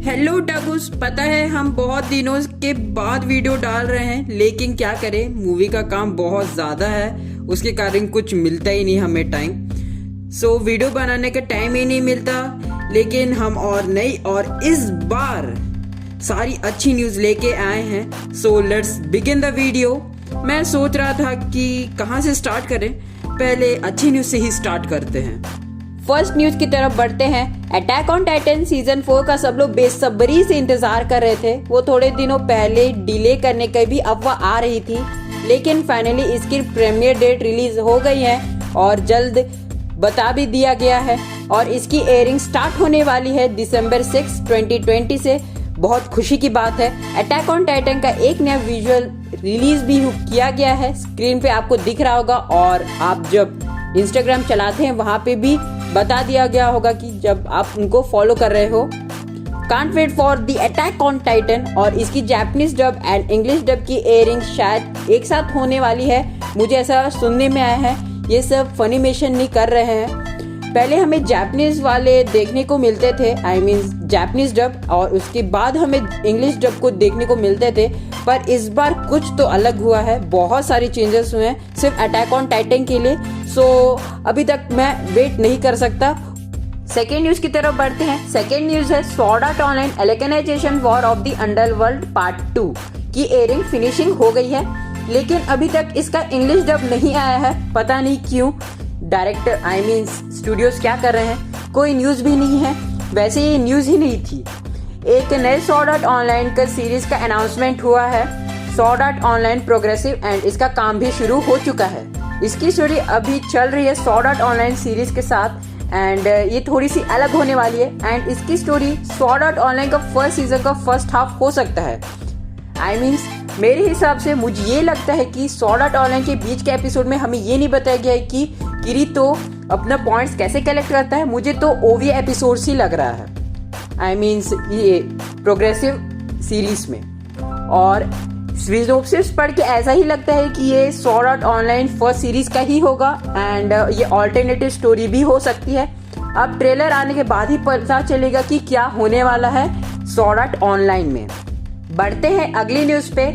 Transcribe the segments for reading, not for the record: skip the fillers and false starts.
Hello डगूस, पता है हम बहुत दिनों के बाद वीडियो डाल रहे हैं, लेकिन क्या करें, मूवी का काम बहुत ज़्यादा है, उसके कारण कुछ मिलता ही नहीं हमें टाइम। सो वीडियो बनाने का टाइम ही नहीं मिलता। लेकिन हम और नई और इस बार सारी अच्छी न्यूज़ लेके आए हैं। So let's begin the video. मैं सोच रहा था कि कहाँ से स्टार्ट करें, पहले अच्छी न्यूज़ से ही स्टार्ट करते हैं। फर्स्ट न्यूज की तरफ बढ़ते हैं। अटैक ऑन टाइटन सीजन 4 का सब लोग बेसब्री से इंतजार कर रहे थे। वो थोड़े दिनों पहले डिले करने की भी अफवाह आ रही थी, लेकिन फाइनली इसकी प्रीमियर डेट रिलीज हो गई है और जल्द बता भी दिया गया है। और इसकी एयरिंग स्टार्ट होने वाली है दिसंबर 6, 2020 से। बहुत खुशी की बात है। अटैक ऑन टाइटन का एक नया विजुअल रिलीज भी किया गया है, स्क्रीन पे आपको दिख रहा होगा, और आप जब इंस्टाग्राम चलाते हैं वहां पे भी बता दिया गया होगा कि जब आप उनको फॉलो कर रहे हो। Can't wait for the Attack on Titan. और इसकी Japanese dub and English dub की एयरिंग शायद एक साथ होने वाली है, मुझे ऐसा सुनने में आया है। ये सब फनीमेशन नहीं कर रहे हैं। पहले हमें जापानीज वाले देखने को मिलते थे, आई मीन जापानीज डब, और उसके बाद हमें इंग्लिश डब को देखने को मिलते थे। पर इस बार कुछ तो अलग हुआ है, बहुत सारे चेंजेस हुए हैं सिर्फ अटैक ऑन टाइटन के लिए। सो अभी तक मैं वेट नहीं कर सकता। सेकेंड न्यूज की तरफ बढ़ते हैं। सेकेंड न्यूज है Sword Art Online awakenization war of the underworld part 2 की एयरिंग फिनिशिंग हो गई है, लेकिन अभी तक इसका इंग्लिश डब नहीं आया है। पता नहीं क्यों, डायरेक्टर आई मीन स्टूडियोज क्या कर रहे हैं, कोई न्यूज भी नहीं है। वैसे ये न्यूज ही नहीं थी। एक नए स्वॉर्ड आर्ट ऑनलाइन का सीरीज का अनाउंसमेंट हुआ है, Sword Art online progressive, and इसका काम भी शुरू हो चुका है। इसकी स्टोरी अभी चल रही है स्वॉर्ड आर्ट ऑनलाइन सीरीज के साथ, एंड ये थोड़ी सी अलग होने वाली है। एंड इसकी स्टोरी स्वॉर्ड आर्ट ऑनलाइन का फर्स्ट सीजन का फर्स्ट हाफ हो सकता है। आई मीन्स मेरे हिसाब से मुझे ये लगता है कि स्वॉर्ड आर्ट ऑनलाइन के बीच के एपिसोड में हमें ये नहीं बताया गया है कि किरीतो अपना पॉइंट्स कैसे कलेक्ट करता है। मुझे तो ओवी एपिसोड ही लग रहा है, आई मीन्स ये प्रोग्रेसिव सीरीज में। और सिनॉप्सिस पढ़ के ऐसा ही लगता है कि ये sword Art online first series का ही होगा, एंड ये ऑल्टरनेटिव स्टोरी भी हो सकती है। अब ट्रेलर आने के बाद ही पता चलेगा कि क्या होने वाला है स्वॉर्ड आर्ट ऑनलाइन में। बढ़ते हैं अगली न्यूज पे।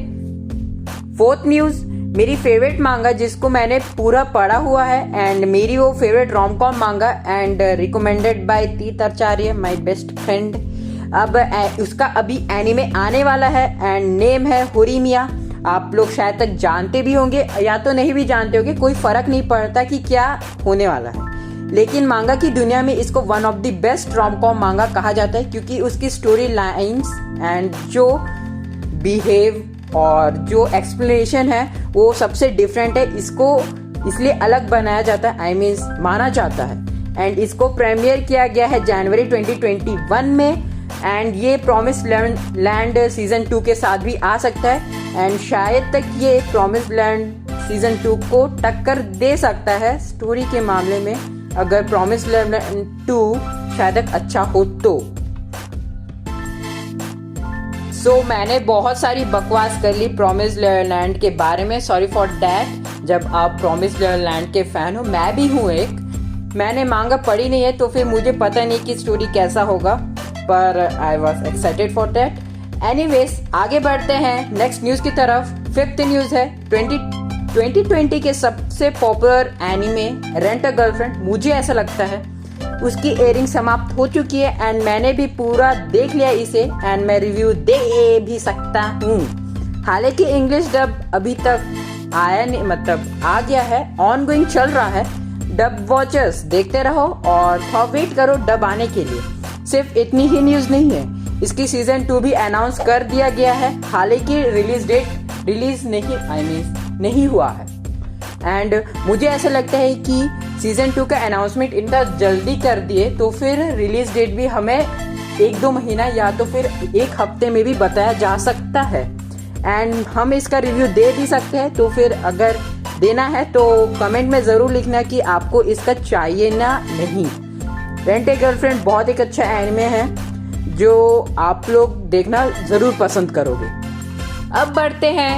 फोर्थ न्यूज, मेरी फेवरेट मांगा जिसको मैंने पूरा पढ़ा हुआ है, एंड मेरी वो फेवरेट रोम-कॉम मांगा, एंड रिकमेंडेड बाय तीत आचार्य, माय बेस्ट फ्रेंड। अब उसका अभी एनिमे आने वाला है, एंड नेम है होरीमिया। आप लोग शायद तक जानते भी होंगे या तो नहीं भी जानते होंगे, कोई फर्क नहीं पड़ता कि क्या होने वाला है। लेकिन मांगा की दुनिया में इसको one of the best rom-com मांगा कहा जाता है, क्योंकि उसकी स्टोरी लाइन्स एंड जो बिहेव और जो एक्सप्लेनेशन है वो सबसे डिफरेंट है। इसको इसलिए अलग बनाया जाता है, आई मीन माना जाता है। एंड इसको प्रीमियर किया गया है जनवरी 2021 में, एंड ये प्रॉमिस लैंड सीजन 2 के साथ भी आ सकता है, एंड शायद तक ये प्रॉमिस लैंड सीजन 2 को टक्कर दे सकता है स्टोरी के मामले में, अगर प्रॉमिस लैंड 2 शायद तक अच्छा हो तो। सो मैंने बहुत सारी बकवास कर ली प्रॉमिस लैंड के बारे में, सॉरी फॉर दैट। जब आप प्रॉमिस लैंड के फैन हो, मैं भी हूँ एक, मैंने मांगा पढ़ी नहीं है तो फिर मुझे पता नहीं कि स्टोरी कैसा होगा, पर I was excited for that. Anyways आगे बढ़ते हैं नेक्स्ट न्यूज की तरफ। फिफ्थ न्यूज है 2020 के सबसे popular anime rent a girlfriend, मुझे ऐसा लगता है उसकी एयरिंग समाप्त हो चुकी है, एंड मैंने भी पूरा देख लिया इसे, एंड मैं रिव्यू दे भी सकता हूँ। हालांकि इंग्लिश डब अभी तक आया नहीं, मतलब आ गया है, ऑनगोइंग चल रहा है। डब वॉचर्स देखते रहो और थोड़ा वेट करो डब आने के लिए। सिर्फ इतनी ही न्यूज नहीं है, इसकी सीजन 2 भी अनाउंस कर दिया गया है, हालांकि रिलीज डेट रिलीज नहीं हुआ है। एंड मुझे ऐसा लगता है कि सीजन 2 का अनाउंसमेंट इतना जल्दी कर दिए तो फिर रिलीज डेट भी हमें 1-2 महीना या तो फिर 1 हफ्ते में भी बताया जा सकता है, एंड हम इसका रिव्यू दे भी सकते हैं। तो फिर अगर देना है तो कमेंट में जरूर लिखना कि आपको इसका चाहिए ना नहीं। रेंट ए गर्लफ्रेंड बहुत एक अच्छा एनिमे है जो आप लोग देखना जरूर पसंद करोगे। अब बढ़ते हैं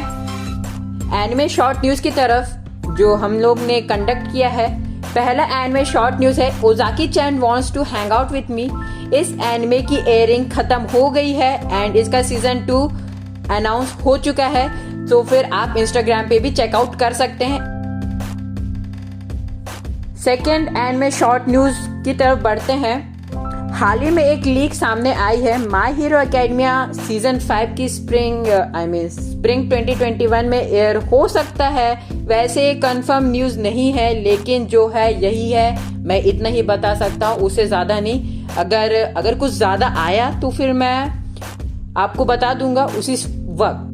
एनिमे शॉर्ट न्यूज की तरफ जो हम लोग ने कंडक्ट किया है। पहला एनिमे शॉर्ट न्यूज है Ozaki-chan wants to hang out with me. इस एनिमे की एयरिंग खत्म हो गई है एंड इसका सीजन 2 अनाउंस हो चुका है, तो फिर आप इंस्टाग्राम पे भी चेकआउट कर सकते हैं। सेकेंड एनिमे शॉर्ट न्यूज की तरफ बढ़ते हैं। हाल ही में एक लीक सामने आई है, माय हीरो एकेडमिया सीजन 5 की स्प्रिंग 2021 में एयर हो सकता है। वैसे कंफर्म न्यूज नहीं है, लेकिन जो है यही है, मैं इतना ही बता सकता हूँ, उससे ज्यादा नहीं। अगर कुछ ज्यादा आया तो फिर मैं आपको बता दूंगा उसी वक्त।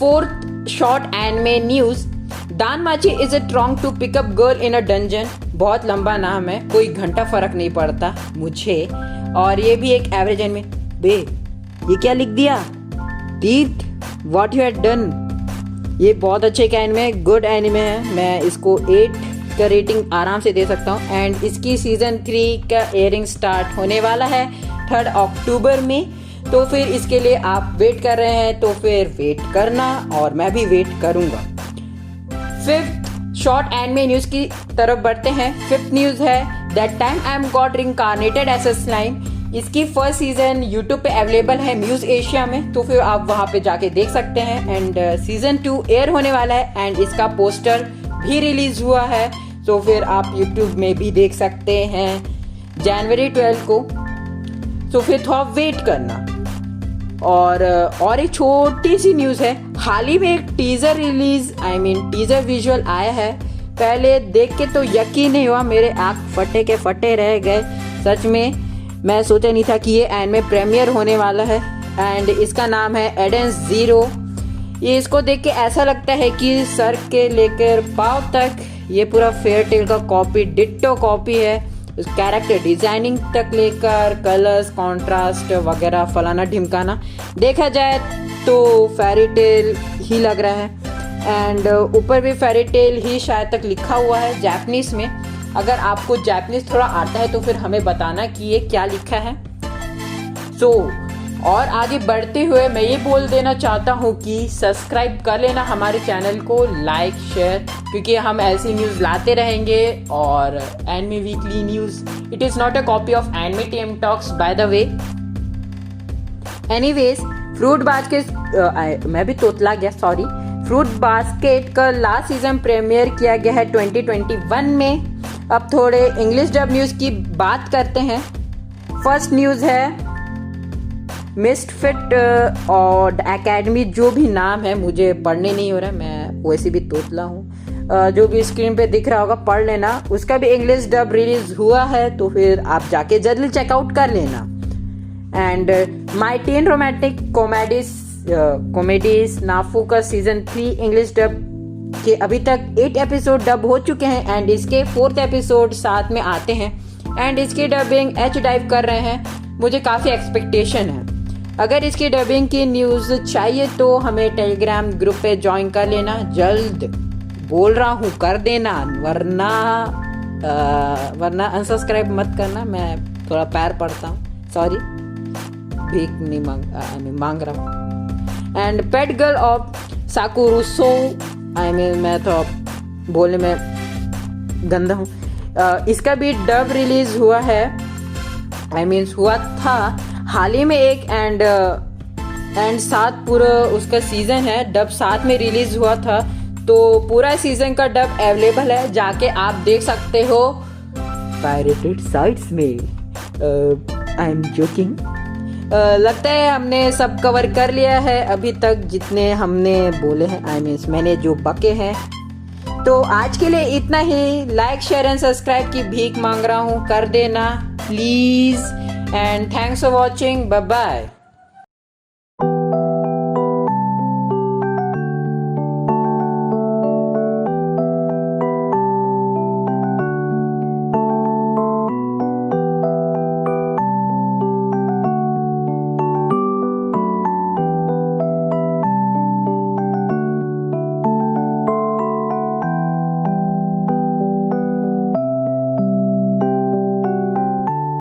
Fourth short anime news, DanMachi is a wrong to pick up girl in a dungeon. बहुत लंबा नाम है, कोई घंटा फर्क नहीं पड़ता मुझे, और ये भी एक एवरेज एनिमे। बे ये क्या लिख दिया? तीर्थ व्हाट यू हैड डन। ये बहुत अच्छे का एनिमे, गुड एनिमे है, मैं इसको 8 का रेटिंग आराम से दे सकता हूँ। एंड इसकी सीजन 3 का एयरिंग स्टार्ट होने वाला है 3 अक्टूबर में, तो फिर इसके लिए आप वेट कर रहे हैं तो फिर वेट करना, और मैं भी वेट करूंगा। फिफ्थ शॉर्ट एनिमे न्यूज की तरफ बढ़ते हैं। फिफ्थ न्यूज है that time I am got reincarnated as a slime. इसकी फर्स्ट सीजन यूट्यूब पे अवेलेबल है म्यूज एशिया में, तो फिर आप वहां पे जाके देख सकते हैं। एंड सीजन 2 एयर होने वाला है एंड इसका पोस्टर भी रिलीज हुआ है, तो फिर आप यूट्यूब में भी देख सकते हैं जनवरी 12 को, तो फिर थोड़ा वेट करना। और एक छोटी सी न्यूज है, हाल ही में एक टीजर रिलीज टीजर विजुअल आया है। पहले देख के तो यकीन नहीं हुआ, मेरे आंख फटे के फटे रह गए। सच में मैं सोचा नहीं था कि ये एनिमे प्रीमियर होने वाला है। एंड इसका नाम है एडेंस जीरो। ये इसको देख के ऐसा लगता है कि सर के लेकर पाँव तक ये पूरा फेयर टेल का कॉपी, डिट्टो कॉपी है। कैरेक्टर डिजाइनिंग तक लेकर कलर्स, कंट्रास्ट वगैरह फलाना ढिमकाना, देखा जाए तो फेरी टेल ही लग रहा है। एंड ऊपर भी फेरी टेल ही शायद तक लिखा हुआ है जापानीज में। अगर आपको जापानीज थोड़ा आता है तो फिर हमें बताना कि ये क्या लिखा है। और आगे बढ़ते हुए मैं ये बोल देना चाहता हूँ कि सब्सक्राइब कर लेना हमारे चैनल को, लाइक शेयर, क्योंकि हम ऐसी न्यूज़ लाते रहेंगे। और anime weekly news, it is not a copy of anime TM talks by the way. Anyways, fruit basket मैं भी तोतला गया, सॉरी। फ्रूट बास्केट का लास्ट सीजन प्रीमियर किया गया है 2021 में। अब थोड़े इंग्लिश डब न्यूज़ की बात करते हैं। फर्स्ट न्यूज़ है मिस्टफिट और एकेडमी, जो भी नाम है मुझे पढ़ने नहीं हो रहा है, मैं वैसे भी तोतला हूँ। जो भी स्क्रीन पे दिख रहा होगा पढ़ लेना। उसका भी इंग्लिश डब रिलीज हुआ है, तो फिर आप जाके जल्दी चेकआउट कर लेना। And my teen romantic comedies SNAFU का सीजन 3 इंग्लिश डब के अभी तक 8 एपिसोड डब हो चुके हैं एंड इसके 4th एपिसोड साथ में आते हैं। एंड इसकी डबिंग एच डाइव कर रहे हैं, मुझे काफ़ी एक्सपेक्टेशन है। अगर इसकी डबिंग की न्यूज़ चाहिए तो हमें टेलीग्राम ग्रुप पे ज्वाइन कर लेना, जल्द बोल रहा हूँ कर देना, वरना अनसब्सक्राइब मत करना। मैं थोड़ा पैर पड़ता हूँ, सॉरी, भीख नहीं मांग रहा हूँ। एंड पेट गर्ल ऑफ साकुरुसो, मैं तो बोलने में गंदा हूँ। इसका भी डब रिलीज हुआ है, हुआ था हाल ही में एक। एंड साथ पूरा उसका सीजन है, डब साथ में रिलीज हुआ था, तो पूरा सीजन का डब अवेलेबल है, जाके आप देख सकते हो पायरेटेड साइट्स में। I am joking. लगता है हमने सब कवर कर लिया है अभी तक जितने हमने बोले हैं, मैंने जो बके हैं। तो आज के लिए इतना ही। लाइक शेयर एंड सब्सक्राइब की भीख मांग रहा हूँ, कर देना please. And thanks for watching, bye bye.